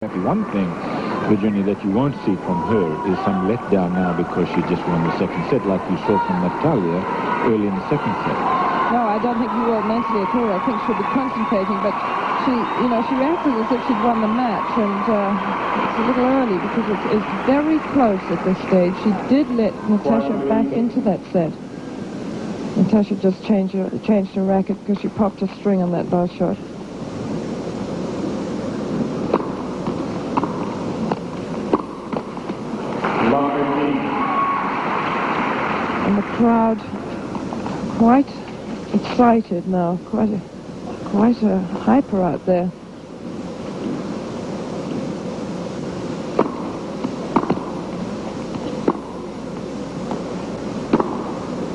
One thing, Virginia, that you won't see from her is some letdown now because she just won the second set, like you saw from Natalia early in the second set. No, I don't think you will mentally at all. I think she'll be concentrating, but she reacted as if she'd won the match, and it's a little early because it's very close at this stage. She did let Natasha back into that set. Natasha just changed her racket because she popped a string on that last shot. And the crowd quite excited now, quite a hyper out there.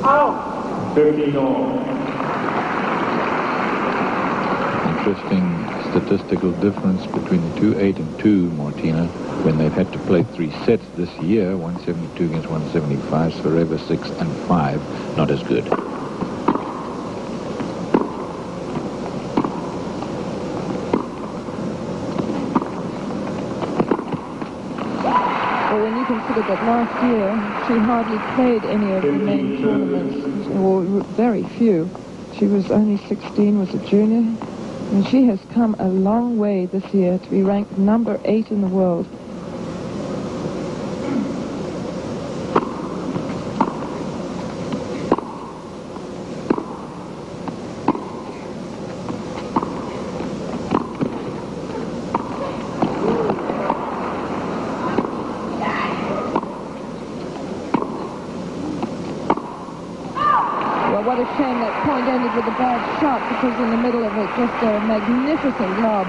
Oh. 13-all. Interesting statistical difference between the 2-8 and 2, Martina, when they've had to play 3 sets this year, 172 against 175, Zvereva 6 and 5, not as good. Well, when you consider that last year she hardly played any of the main tournaments, or very few. She was only 16, was a junior. And she has come a long way this year to be ranked number 8 in the world. What a shame that point ended with a bad shot, because in the middle of it, just a magnificent lob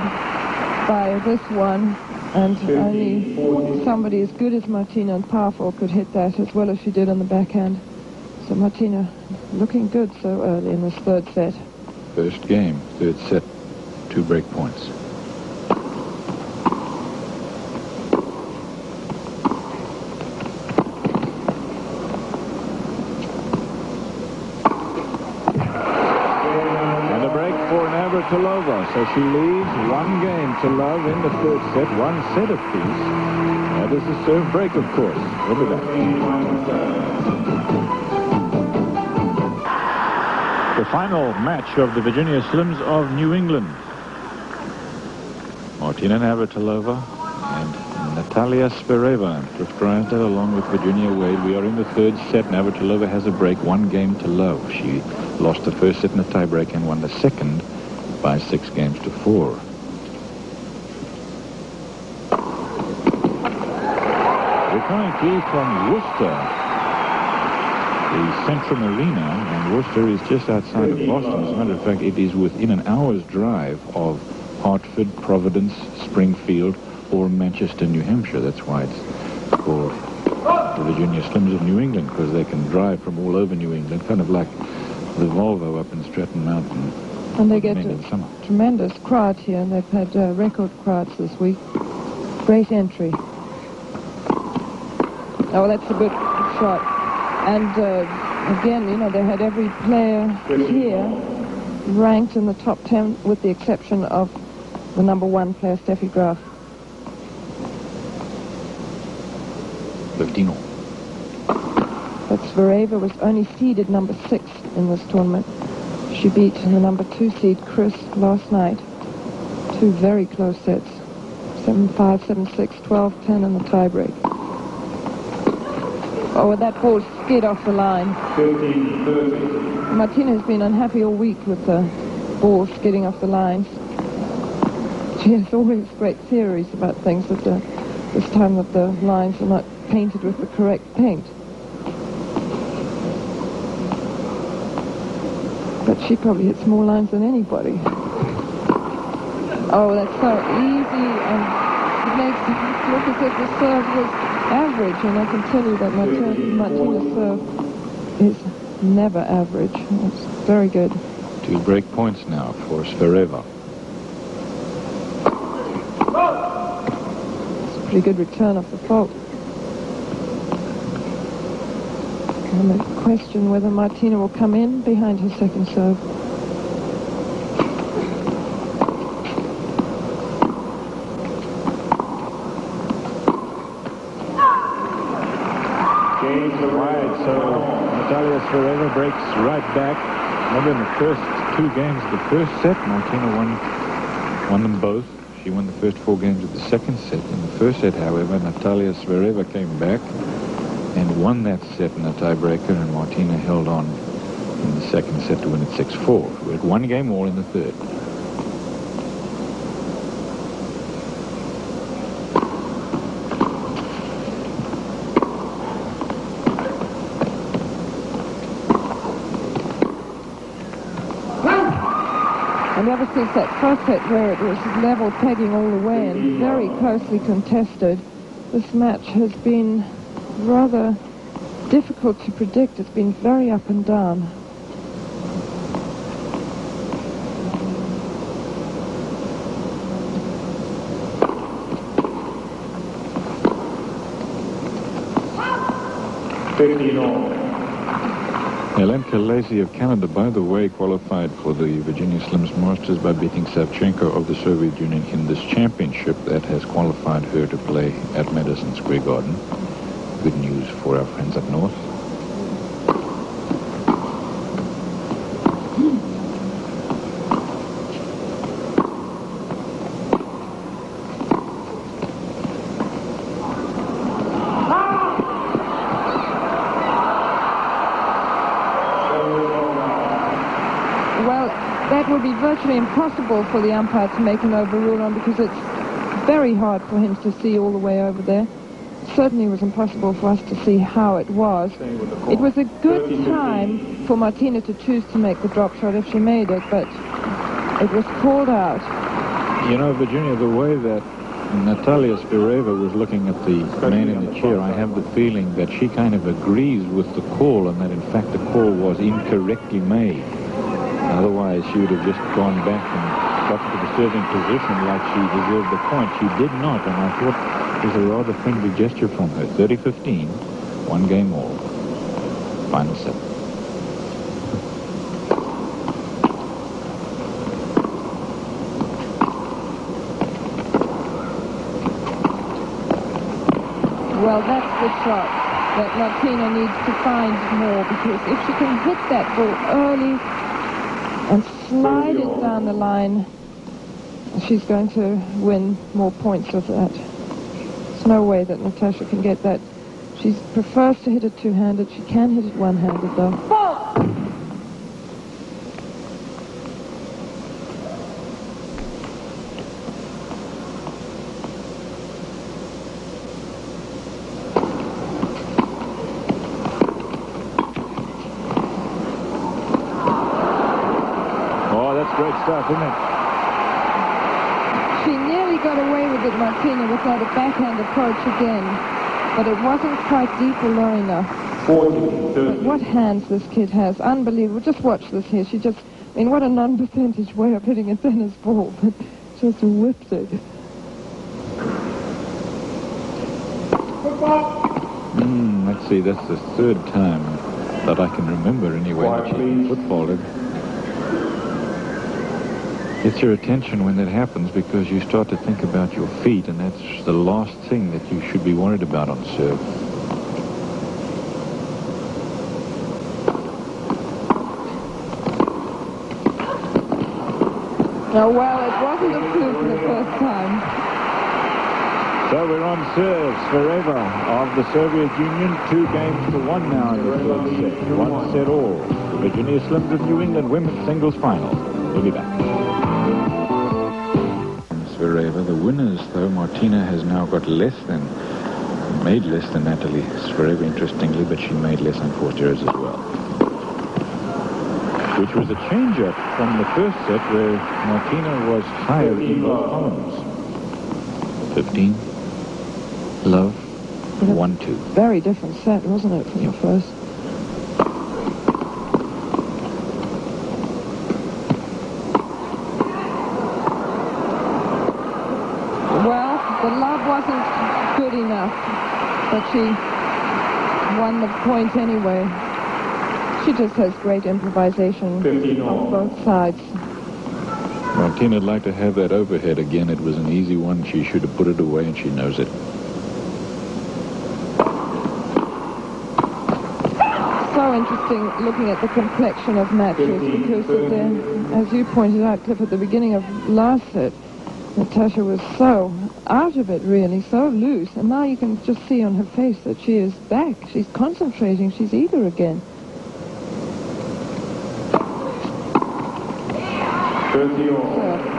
by this one, and only somebody as good as Martina and powerful could hit that as well as she did on the backhand. So Martina looking good so early in this third set. First game, third set, 2 break points. Navratilova, so she leaves 1 game to love in the third set, 1 set apiece. That is the serve break, of course. We'll be back. The final match of the Virginia Slims of New England. Martina Navratilova and Natalia Zvereva. Cliff Drysdale along with Virginia Wade. We are in the third set. Navratilova has a break, 1 game to love. She lost the first set in a tiebreak and won the second by 6 games to 4. We're coming to you from Worcester, the Centrum Arena, and Worcester is just outside of Boston. As a matter of fact, it is within an hour's drive of Hartford, Providence, Springfield, or Manchester, New Hampshire. That's why it's called the Virginia Slims of New England, because they can drive from all over New England, kind of like the Volvo up in Stratton Mountain. And they get a tremendous crowd here, and they've had record crowds this week. Great entry. Oh, that's a good shot. And again, you know, they had every player here ranked in the top 10, with the exception of the number 1 player, Steffi Graf. 15-all. But Zvereva was only seeded number 6 in this tournament. She beat the number 2 seed, Chris, last night. 2 very close sets. 7-5, 7-6, 12-10 in the tiebreak. Oh, and that ball skid off the line. 15-30. Martina has been unhappy all week with the ball skidding off the lines. She has always great theories about things, but this time that the lines are not painted with the correct paint. But she probably hits more lines than anybody. Oh, that's so easy, and it makes it look as if the serve was average, and I can tell you that Martina's serve is never average. It's very good. 2 break points now for Zvereva. It's a pretty good return off the fault. And the question whether Martina will come in behind her second serve. Wide, so Natalia Zvereva breaks right back. Remember in the first two games of the first set, Martina won them both. She won the first 4 games of the second set. In the first set, however, Natalia Zvereva came back and won that set in a tiebreaker, and Martina held on in the second set to win it 6-4. We're at 1 game all in the third. And ever since that first set where it was level pegging all the way and very closely contested, this match has been rather difficult to predict. It's been very up and down. Helenka Lacey of Canada, by the way, qualified for the Virginia Slims Masters by beating Savchenko of the Soviet Union in this championship that has qualified her to play at Madison Square Garden. Good news for our friends up north. That would be virtually impossible for the umpire to make an overrule on, because it's very hard for him to see all the way over there. Certainly was impossible for us to see how it was. It was a good time for Martina to choose to make the drop shot if she made it, but it was called out. You know, Virginia, the way that Natalia Zvereva was looking at the man in the chair, I have the feeling that she kind of agrees with the call, and that in fact the call was incorrectly made. Otherwise, she would have just gone back and got to the serving position like she deserved the point. She did not, and I thought it was a rather friendly gesture from her. 30-15, 1 game all. Final set. Well, that's the shot that Martina needs to find more, because if she can hit that ball early and slide it down the line, she's going to win more points with that. There's no way that Natasha can get that. She prefers to hit it two-handed. She can hit it one-handed, though. Great stuff, isn't it? She nearly got away with it, Martina, without a backhand approach again. But it wasn't quite deep or low enough. 40-30. What hands this kid has. Unbelievable. Just watch this here. She just, I mean, what a non-percentage way of hitting a tennis ball. But just whipped it. Let's see, that's the 3rd time that I can remember anyway that she footballed. Gets your attention when that happens, because you start to think about your feet, and that's the last thing that you should be worried about on serve. Oh, well, it wasn't a fluke the first time. So we're on serve. Zvereva of the Soviet Union, 2-1 now in the 3rd set. 1 set all. Virginia Slims of New England women's singles final. We'll be back. Zvereva, the winners, though, Martina has now got made less than Natalia Zvereva, interestingly, but she made less on 4 errors as well. Which was a change-up from the first set, where Martina was higher in both columns. 15. Love. 1-2. Very different set, wasn't it, from the first? The love wasn't good enough, but she won the point anyway. She just has great improvisation on both sides. Martina'd like to have that overhead again. It was an easy one. She should have put it away, and she knows it. interesting looking at the complexion of matches because, as you pointed out, Cliff, at the beginning of last set, Natasha was so out of it, really, so loose. And now you can just see on her face that she is back. She's concentrating. She's eager again. 30 all. So,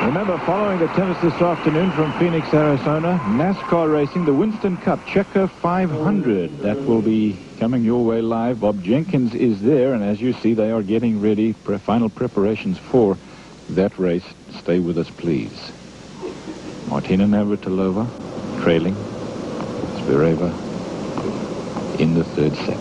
Remember, following the tennis this afternoon from Phoenix, Arizona, NASCAR racing, the Winston Cup Checker 500. That will be coming your way live. Bob Jenkins is there, and as you see, they are getting ready for final preparations for that race. Stay with us, please. Martina Navratilova trailing Zvereva in the third set.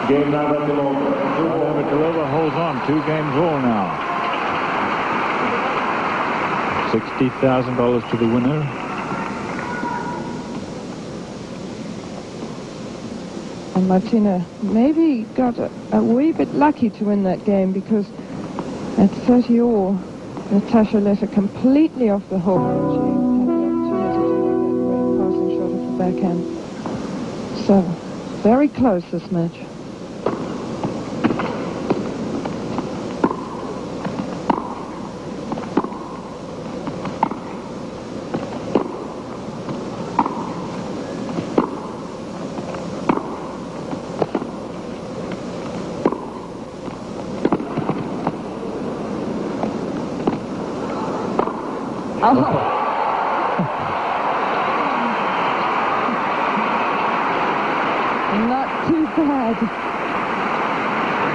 Game Navratilova. Navratilova holds on. 2 games all now. $60,000 to the winner. And Martina maybe got a wee bit lucky to win that game because at 30 all, Natasha let her completely off the hook. She had the opportunity to make that great passing shot at the backhand. So, very close this match. Oh. Not too bad.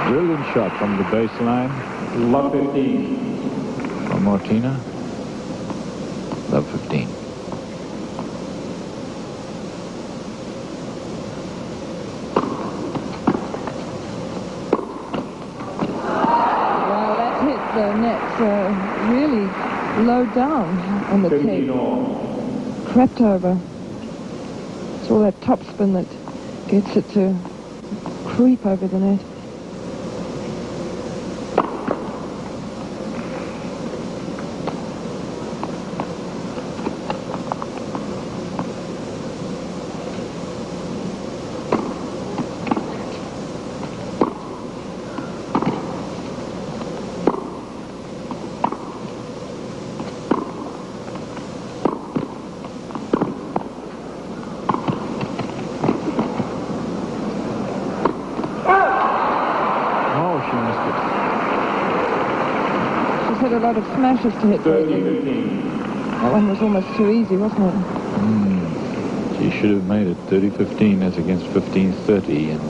Brilliant shot from the baseline. Love 15. From Martina. Love 15. Well, that hit the net really low down on the tape. Crept over. It's all that topspin that gets it to creep over the net. Had a lot of smashes to hit. 30-15. That one was almost too easy, wasn't it? She should have made it 30-15 as against 15-30, and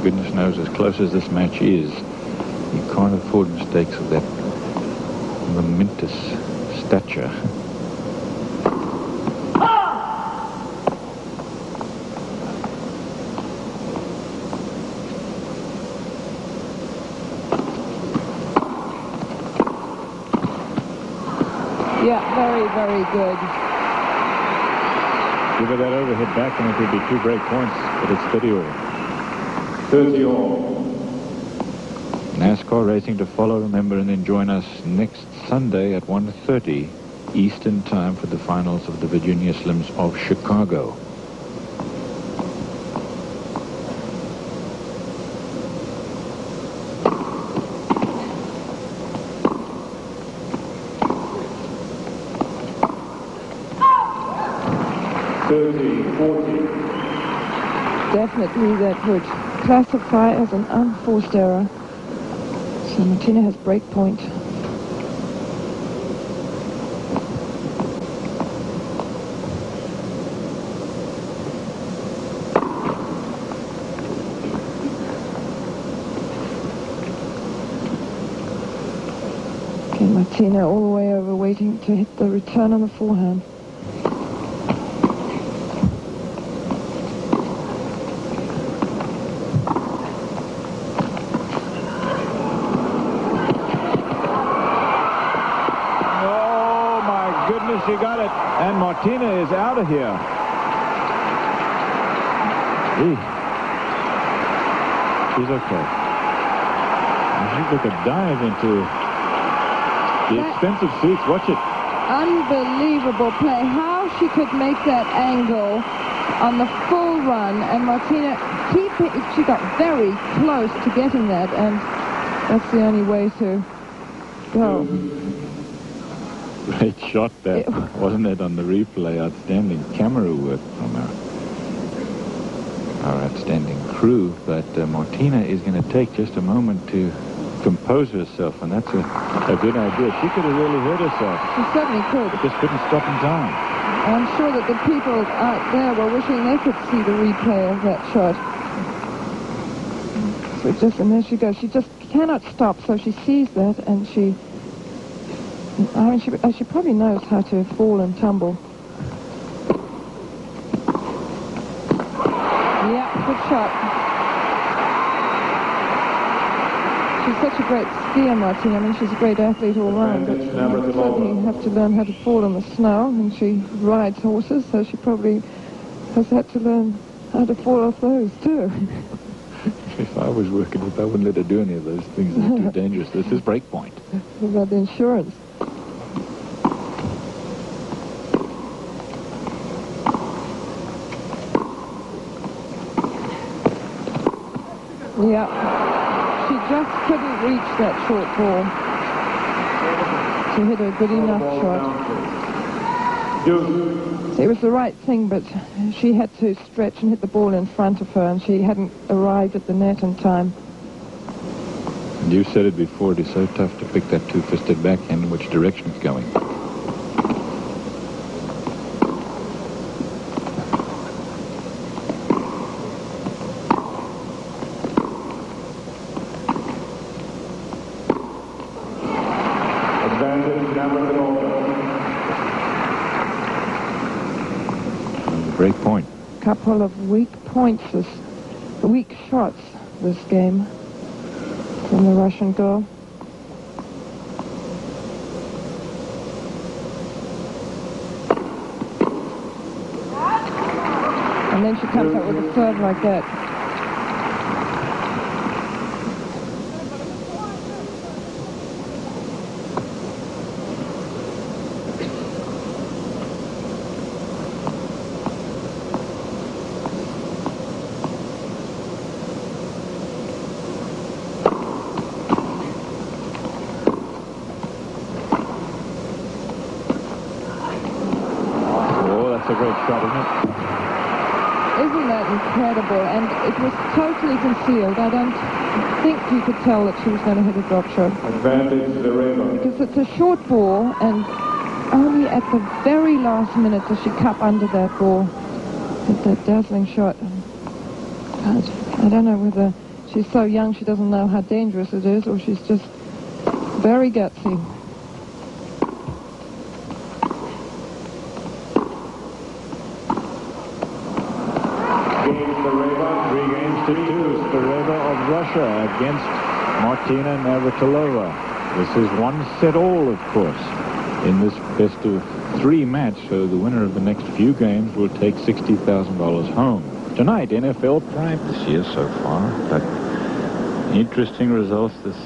goodness knows, as close as this match is, you can't afford mistakes of that momentous stature. Yeah, very, very good. Give her that overhead back and it would be 2 break points, but it's 30 all. 30 all. NASCAR racing to follow, remember, and then join us next Sunday at 1:30 Eastern Time for the finals of the Virginia Slims of Chicago. Definitely that would classify as an unforced error. So Martina has break point. Martina all the way over, waiting to hit the return on the forehand. Oh, my goodness, she got it. And Martina is out of here. She's okay. She took a dive into the expensive seats. Watch it. Unbelievable play. How she could make that angle on the full run, and Martina she got very close to getting that, and that's the only way to go. Great shot there, wasn't it, on the replay? Outstanding camera work from our outstanding crew. But Martina is going to take just a moment to compose herself, and that's a good idea. She could have really hurt herself. She certainly could. Just couldn't stop in time. I'm sure that the people out there were wishing they could see the replay of that shot. So and there she goes. She just cannot stop, so she sees that, and she probably knows how to fall and tumble. Yeah, good shot. She's such a great skier, Martina. I mean, she's a great athlete all round, but you certainly have to learn how to fall in the snow, and she rides horses, so she probably has had to learn how to fall off those, too. If I was working with her, I wouldn't let her do any of those things. They're too dangerous. This is break point. What about the insurance? Yeah. She just couldn't reach that short ball to hit a good enough shot. So it was the right thing, but she had to stretch and hit the ball in front of her, and she hadn't arrived at the net in time. And you said it before, it is so tough to pick that two-fisted backhand in which direction it's going. Break point. Couple of weak shots this game from the Russian girl. And then she comes out with a serve like that. A great shot, isn't it? Isn't that incredible? And it was totally concealed. I don't think you could tell that she was going to hit a drop shot. Advantage Zvereva. Because it's a short ball, and only at the very last minute does she cup under that ball. Hit that dazzling shot. I don't know whether she's so young she doesn't know how dangerous it is, or she's just very gutsy. Zvereva of Russia against Martina Navratilova. This is one set all, of course, in this best of three match, so the winner of the next few games will take $60,000 home. Tonight, NFL Prime this year so far, but interesting results. This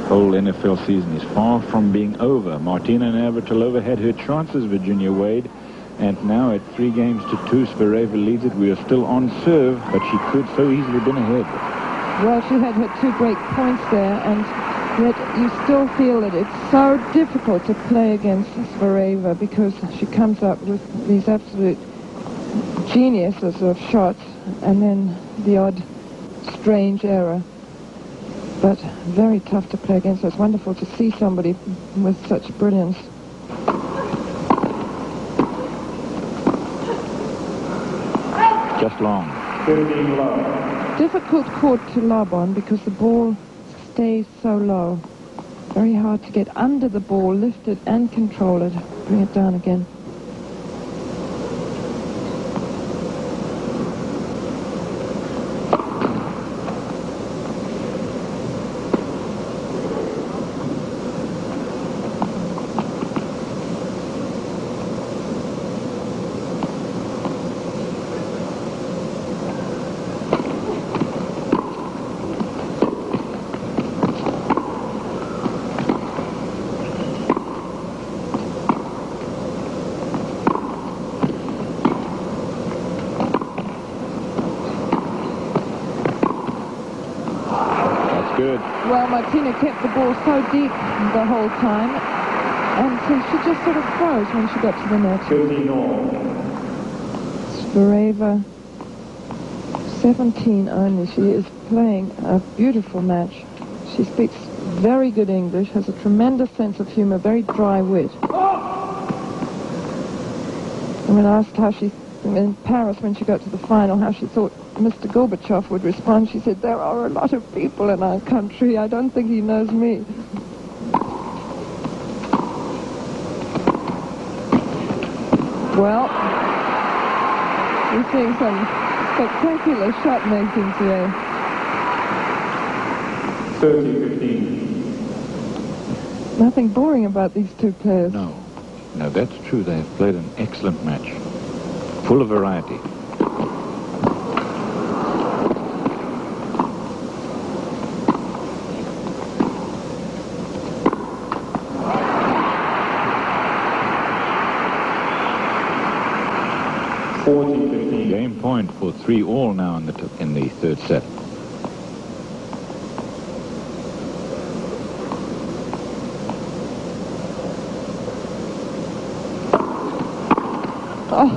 whole NFL season is far from being over. Martina Navratilova had her chances, Virginia Wade, and now at 3-2, Zvereva leads it. We are still on serve, but she could so easily been ahead. Well, she had her two break points there, and yet you still feel that it's so difficult to play against Zvereva because she comes up with these absolute geniuses of shots and then the odd strange error. But very tough to play against her. It's wonderful to see somebody with such brilliance. Just long. 15 love. Difficult court to lob on because the ball stays so low. very hard to get under the ball, lift it and control it. Bring it down again. Good. Well, Martina kept the ball so deep the whole time, and so she just sort of froze when she got to the net. 13-all. Zvereva, 17 only. She is playing a beautiful match. She speaks very good English, has a tremendous sense of humor, very dry wit. And when asked how she, in Paris when she got to the final, how she thought Mr. Gorbachev would respond, she said, "There are a lot of people in our country. I don't think he knows me." Well, we're seeing some spectacular shot making today. 30-15. Nothing boring about these two players. No, that's true. They have played an excellent match, full of variety. Game point for 3-all now in the third set. Oh,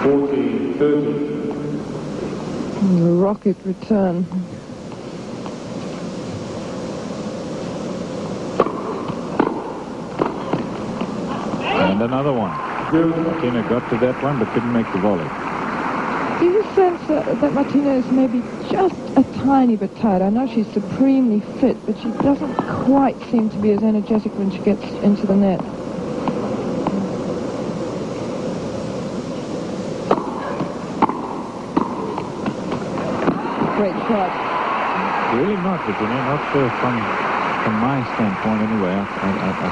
40-30. the rocket return. And another one. Martina got to that one but couldn't make the volley. Do you sense that Martina is maybe just a tiny bit tired? I know she's supremely fit, but she doesn't quite seem to be as energetic when she gets into the net. Great shot. Really not, but not from my standpoint anyway. I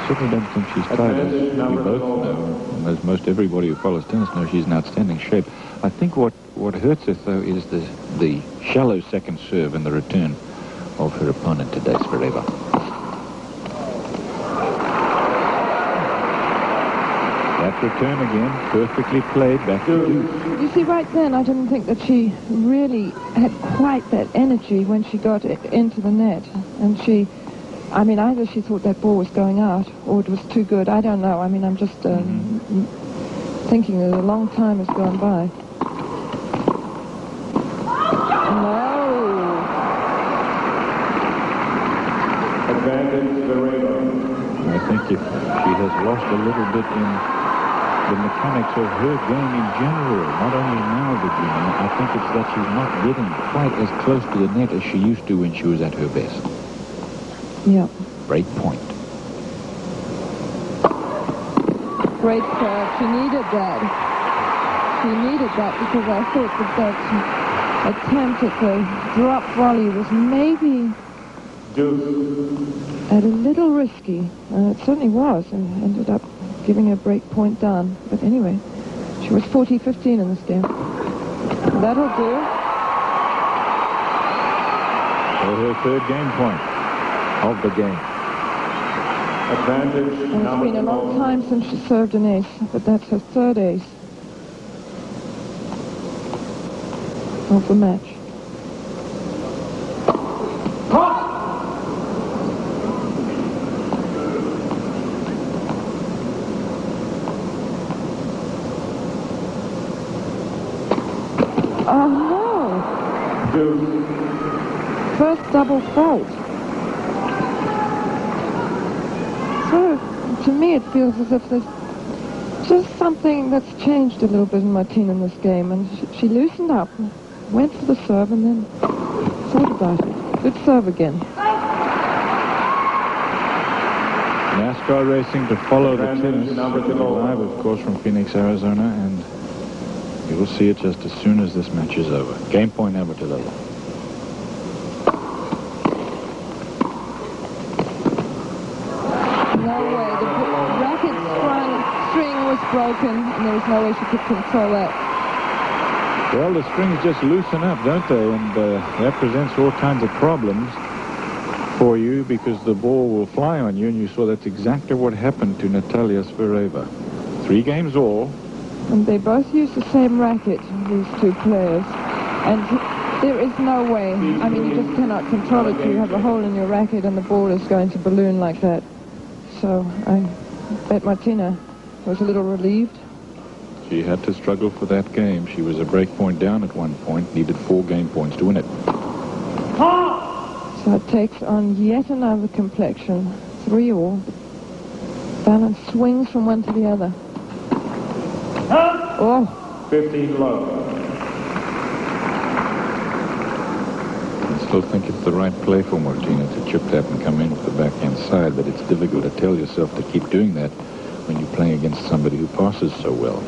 certainly don't think she's tired. As we both know, as most everybody who follows tennis knows, she's in outstanding shape. I think what hurts her, though, is the shallow second serve and the return of her opponent today, Zvereva. That return again, perfectly played, back to two. You see, right then, I didn't think that she really had quite that energy when she got into the net. And either she thought that ball was going out or it was too good. I don't know. I'm just thinking that a long time has gone by. No. Advantage Zvereva. I think if she has lost a little bit in the mechanics of her game in general, not only now the game, I think it's that she's not getting quite as close to the net as she used to when she was at her best. Yeah. Break point. Great serve. She needed that. She needed that because I thought that attempt at the drop volley was maybe a little risky. And it certainly was, and ended up giving a break point down. But anyway, she was 40-15 in this game. That'll do. So her third game point of the game. Advantage. And it's been a long time since she served an ace, but that's her third ace of the match. Oh no! First double fault. So, to me, it feels as if there's just something that's changed a little bit in Martina in this game, and she loosened up. went for the serve and then thought about it. Good serve again. NASCAR racing to follow the Advantage tennis. Navratilova. Live, of course, from Phoenix, Arizona, and you will see it just as soon as this match is over. Game point, Navratilova. No way. The racket string was broken, and there was no way she could control that. Well, the strings just loosen up, don't they? And that presents all kinds of problems for you because the ball will fly on you, and you saw that's exactly what happened to Natalia Zvereva. 3 games all. And they both use the same racket, these two players. And there is no way. I mean, you just cannot control it. You have a hole in your racket and the ball is going to balloon like that. So I bet Martina was a little relieved. She had to struggle for that game. She was a break point down at one point, needed 4 game points to win it. So it takes on yet another complexion. 3-all. Balance swings from one to the other. Oh. 15 low. I still think it's the right play for Martina to chip that and come in with the backhand side, but it's difficult to tell yourself to keep doing that when you're playing against somebody who passes so well.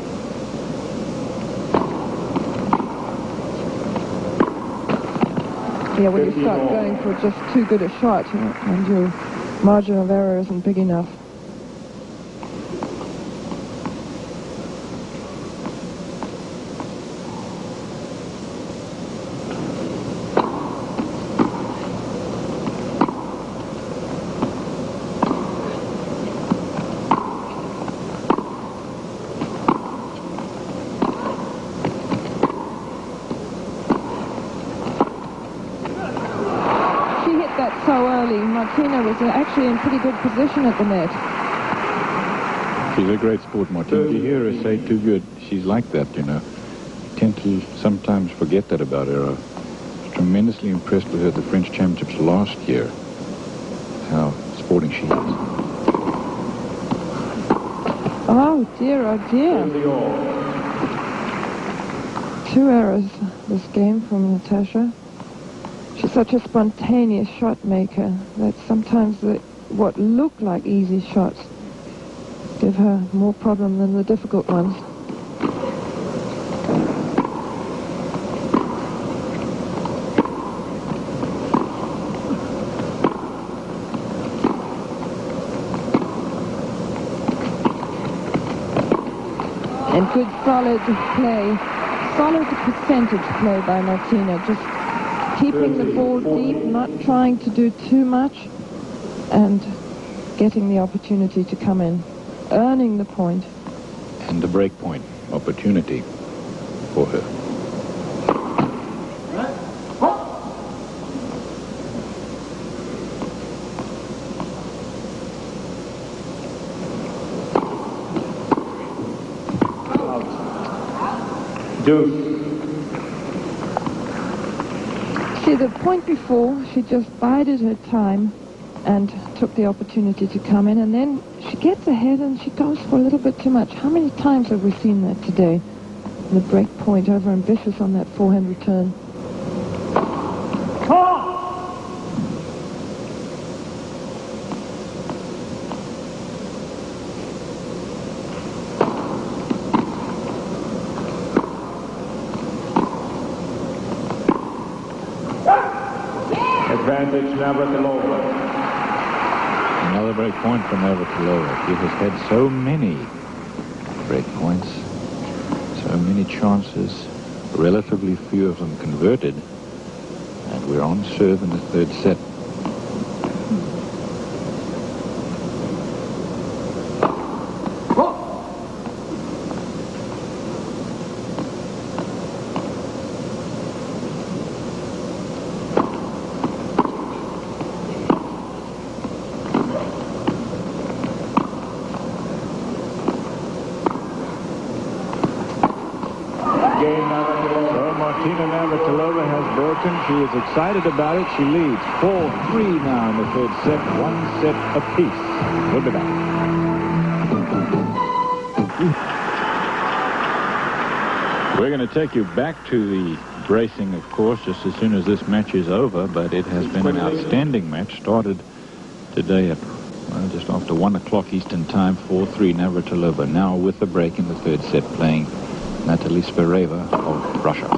Yeah, when you start going for just too good a shot and your margin of error isn't big enough. So early. Martina was actually in pretty good position at the net. She's a great sport, Martina. You hear her say too good. She's like that, you know. You tend to sometimes forget that about her. I was tremendously impressed with her at the French Championships last year. How sporting she is. Oh dear, oh dear. 2 errors this game from Natasha. She's such a spontaneous shot maker that sometimes what look like easy shots give her more problem than the difficult ones. And good solid play, solid percentage play by Martina, just keeping the ball deep, not trying to do too much, and getting the opportunity to come in, earning the point. And the break point opportunity for her. Deuce. See, the point before, she just bided her time and took the opportunity to come in, and then she gets ahead and she goes for a little bit too much. How many times have we seen that today? The break point, over ambitious on that forehand return. Advantage Navratilova. Another break point for Navratilova. She has had so many break points, so many chances, relatively few of them converted, and we're on serve in the 3rd set. Martina Navratilova has broken. She is excited about it. She leads 4-3 now in the 3rd set. 1 set apiece. We'll be back. We're going to take you back to the racing, of course, just as soon as this match is over, but it has been an outstanding match. Started today at just after 1 o'clock Eastern Time, 4-3 Navratilova. Now with the break in the third set, playing Natalia Zvereva of Russia.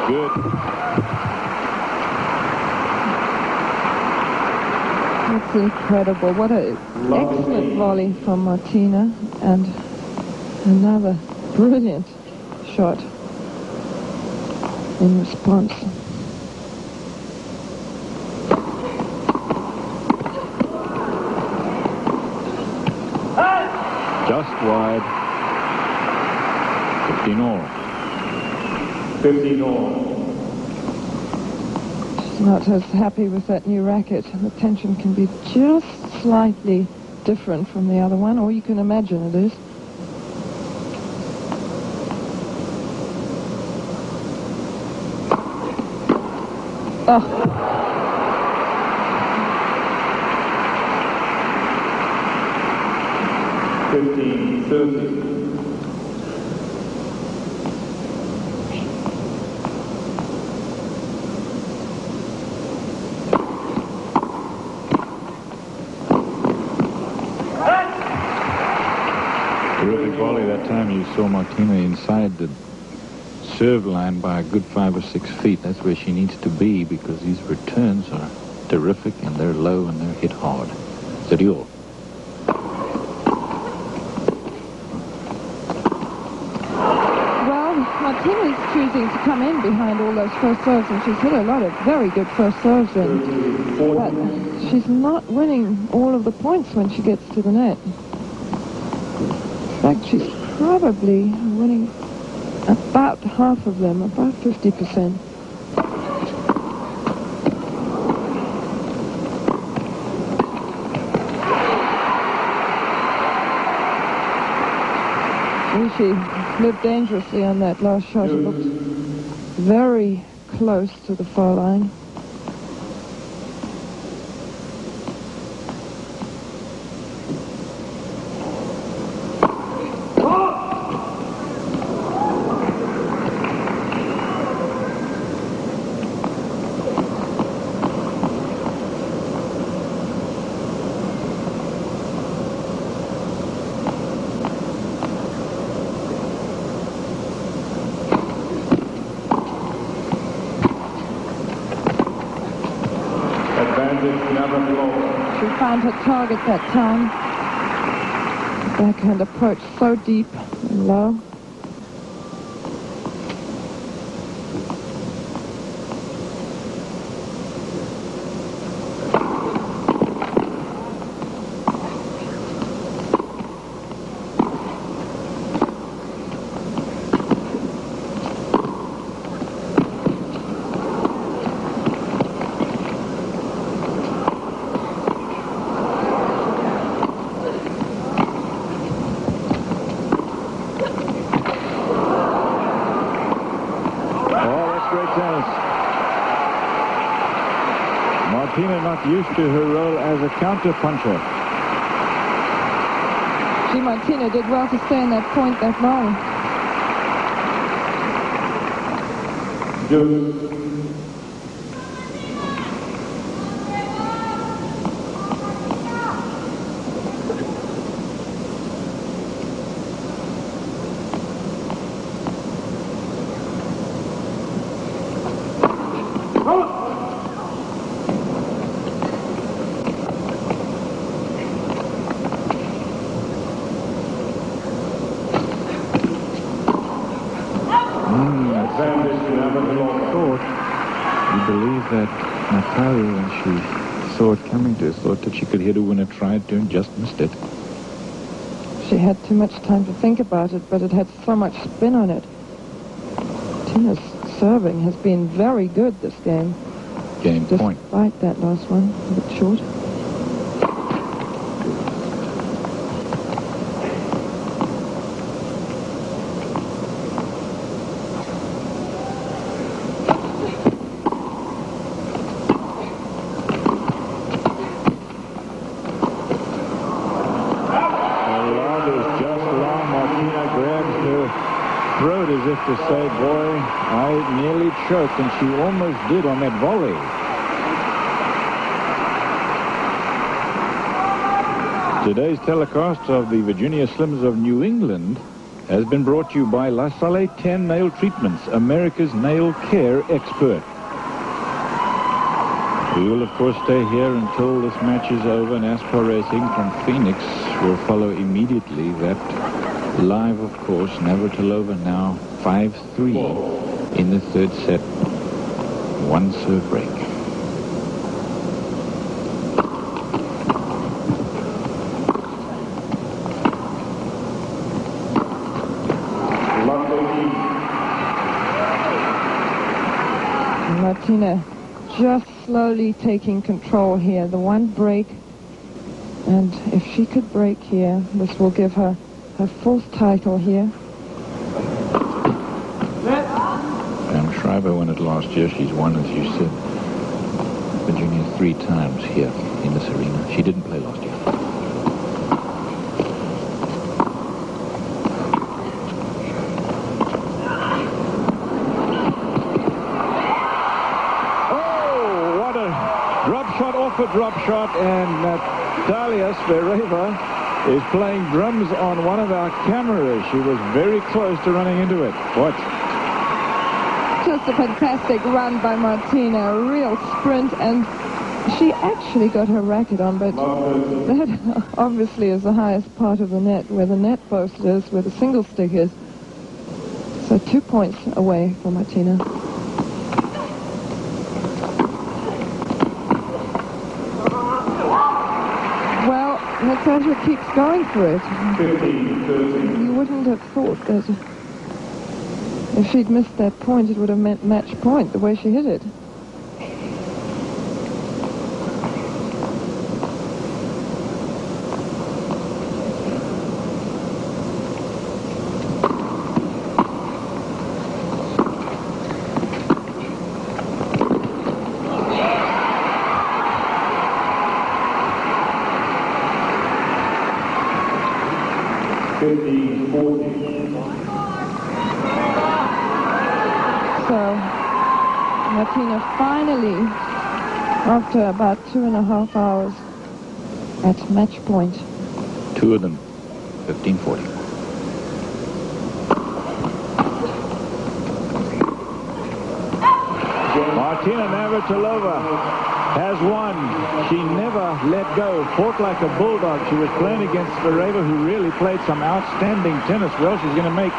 Good. That's incredible. What an excellent volley from Martina, and another brilliant shot in response. Just wide. 15 all. 15 all. She's not as happy with that new racket. The tension can be just slightly different from the other one, or you can imagine it is. Oh. 15-30. Terrific volley that time. You saw Martina inside the serve line by a good 5 or 6 feet. That's where she needs to be, because these returns are terrific and they're low and they're hit hard. Serial. Martina's choosing to come in behind all those first serves, and she's hit a lot of very good first serves in. But she's not winning all of the points when she gets to the net. In fact, she's probably winning about half of them, about 50%. She lived dangerously on that last shot. It looked very close to the foul line. She found her target that time. Backhand approach so deep and low. Martina not used to her role as a counter-puncher. Martina did well to stay in that point that long. You believe that Natalia, when she saw it coming to her, thought that she could hit a winner, tried to, and just missed it. She had too much time to think about it, but it had so much spin on it. Tina's serving has been very good this game. Game point. Despite that last one, a bit short. throat as if to say, boy, I nearly choked, and she almost did on that volley. Today's telecast of the Virginia Slims of New England has been brought to you by La Salle 10 Nail Treatments, America's nail care expert. We will, of course, stay here until this match is over, and Aspa Racing from Phoenix will follow immediately. That live, of course. Navratilova now 5-3 in the third set. One serve break. Martina just slowly taking control here. The one break, and if she could break here, this will give her her fourth title here. Schreiber won it last year. She's won, as you said, Virginia 3 times here in this arena. She didn't play last year. A drop shot, and Natalia Zvereva is playing drums on one of our cameras. She was very close to running into it. Watch. Just a fantastic run by Martina, a real sprint, and she actually got her racket on, but that obviously is the highest part of the net, where the net post is, where the single stick is. So 2 points away for Martina. Natasha keeps going for it. 15-13. You wouldn't have thought that if she'd missed that point, it would have meant match point, the way she hit it. So, Martina finally, after about 2.5 hours, at match point. 2 of them, 15-40. Martina Navratilova has won. She never let go, fought like a bulldog. She was playing against Zvereva, who really played some outstanding tennis. Well, she's going to make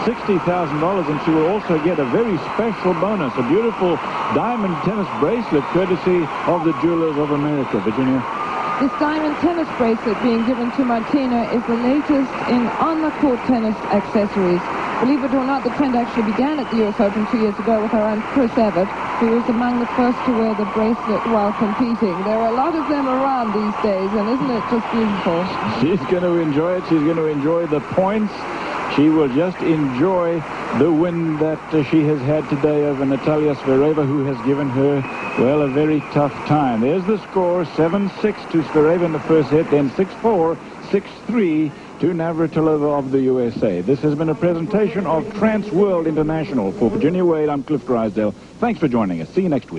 $60,000, and she will also get a very special bonus, a beautiful diamond tennis bracelet, courtesy of the Jewelers of America. Virginia? This diamond tennis bracelet being given to Martina is the latest in on-the-court tennis accessories. Believe it or not, the trend actually began at the US Open 2 years ago with our own Chris Evert, who was among the first to wear the bracelet while competing. There are a lot of them around these days, and isn't it just beautiful? She's going to enjoy it. She's going to enjoy the points. She will just enjoy the win that she has had today over Natalia Zvereva, who has given her, well, a very tough time. There's the score, 7-6 to Zvereva in the first set, then 6-4, 6-3 to Navratilova of the USA. This has been a presentation of Trans World International. For Virginia Wade, I'm Cliff Drysdale. Thanks for joining us. See you next week.